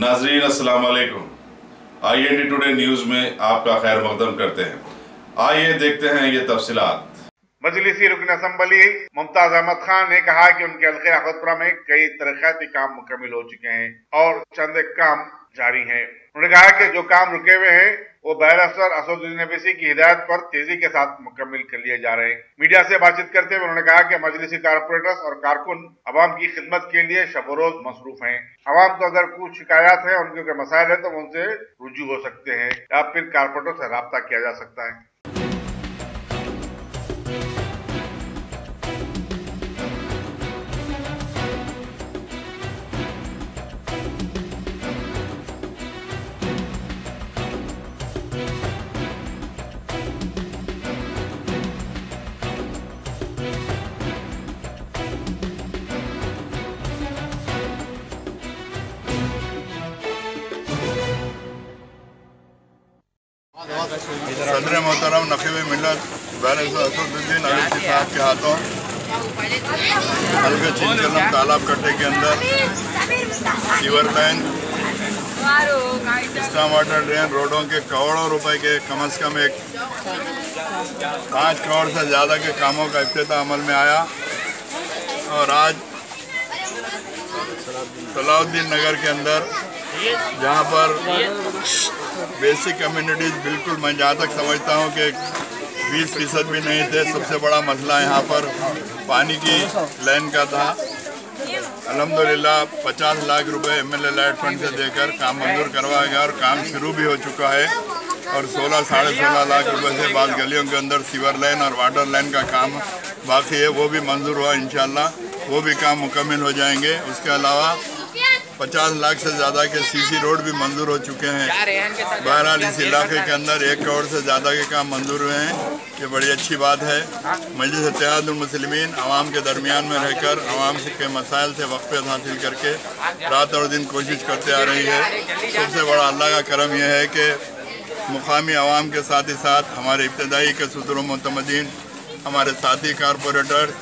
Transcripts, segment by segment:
नाजरीन अस्सलाम वालेकुम। IND टुडे न्यूज में आपका खैर मकदम करते हैं। आइए देखते हैं ये तफसीलात। मजलिसी रुकन असम्बली मुमताज अहमद खान ने कहा कि उनके हल्के अखतपुरा में कई तरक्याती काम मुकम्मल हो चुके हैं और चंद काम जारी हैं। उन्होंने कहा कि जो काम रुके हुए हैं वो बैरिस्टर असदुद्दीन ओवैसी की हिदायत पर तेजी के साथ मुकम्मल कर लिए जा रहे हैं। मीडिया से बातचीत करते हुए उन्होंने कहा कि मजलिसी कारपोरेटर्स और कारकुन अवाम की खिदमत के लिए शब रोज मसरूफ हैं। अवाम को अगर कुछ शिकायत है, उनके कोई मसाइल है तो वो उनसे रुजू हो सकते हैं या फिर कारपोरेटर से राब्ता किया जा सकता है। सदर मोहतरम नकीब मिलत बैरिस्टर असदुद्दीन ओवैसी साहब के हाथों हल्के चिंचलम तालाब कट्टे के अंदर sewer line, storm water drain, रोडों के करोड़ों रुपए के कम से कम 5 करोड़ से ज़्यादा के कामों का इफ्तिताह अमल में आया। और आज सलाउद्दीन नगर के अंदर जहाँ पर बेसिक कम्युनिटीज़ बिल्कुल, मैं जहाँ तक समझता हूँ कि 20% भी नहीं थे। सबसे बड़ा मसला यहाँ पर पानी की लाइन का था। अल्हम्दुलिल्लाह 50 लाख रुपए MLA लाइट फंड से देकर काम मंजूर करवाया गया और काम शुरू भी हो चुका है। और 16 साढ़े 16 लाख रुपए से बाद गलियों के अंदर सीवर लाइन और वाटर लाइन का काम बाकी है, वो भी मंजूर हुआ। इंशाल्लाह वो भी काम मुकम्मल हो जाएंगे। उसके अलावा 50 लाख से ज़्यादा के CC रोड भी मंजूर हो चुके हैं। बहरहाल इस इलाके के अंदर 1 करोड़ से ज़्यादा के काम मंजूर हुए हैं। ये बड़ी अच्छी बात है। मजलिस इत्तेहादुल मुस्लिमीन आवाम के दरमियान में रहकर आवाम के मसाइल से वक़्फ़ियत हासिल करके रात और दिन कोशिश करते आ रही है। सबसे बड़ा अल्लाह का करम यह है कि मुकामी आवाम के साथ ही साथ हमारे इब्तदाई के सदर मुतमदीन, हमारे साथी कारपोरेटर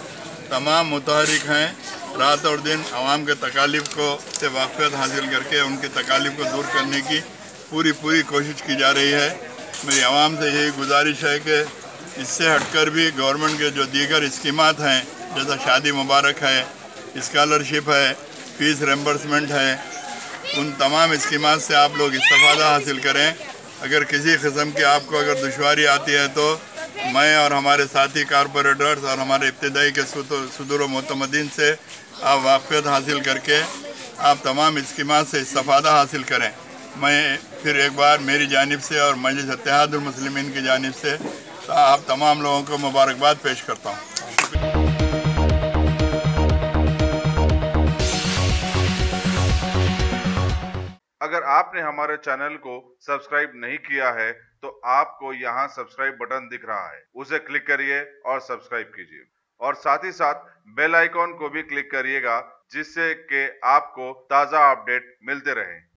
तमाम मुतहरिक हैं। रात और दिन आवाम के तकालीफ को से वाक़फ़ियत हासिल करके उनकी तकालीफ को दूर करने की पूरी कोशिश की जा रही है। मेरी आवाम से यही गुजारिश है कि इससे हटकर भी गवर्नमेंट के जो दीगर स्कीमात हैं, जैसा शादी मुबारक है, स्कॉलरशिप है, फ़ीस रेम्बर्समेंट है, उन तमाम स्कीमात से आप लोग इस्तेफ़ादा हासिल करें। अगर किसी किस्म की आपको अगर दुश्वारी आती है तो मैं और हमारे साथी कारपोरेटर्स और हमारे इब्तदाई के सदर मुतमदीन से आप वाक़फ़ियत हासिल करके आप तमाम स्कीमात से इस्तेफ़ादा हासिल करें। मैं फिर एक बार मेरी जानिब से और मजलिस इत्तेहादुल मुस्लिमीन की जानिब से आप तमाम लोगों को मुबारकबाद पेश करता हूँ। अगर आपने हमारे चैनल को सब्सक्राइब नहीं किया है तो आपको यहाँ सब्सक्राइब बटन दिख रहा है, उसे क्लिक करिए और सब्सक्राइब कीजिए और साथ ही साथ बेल आइकॉन को भी क्लिक करिएगा, जिससे कि आपको ताज़ा अपडेट मिलते रहें।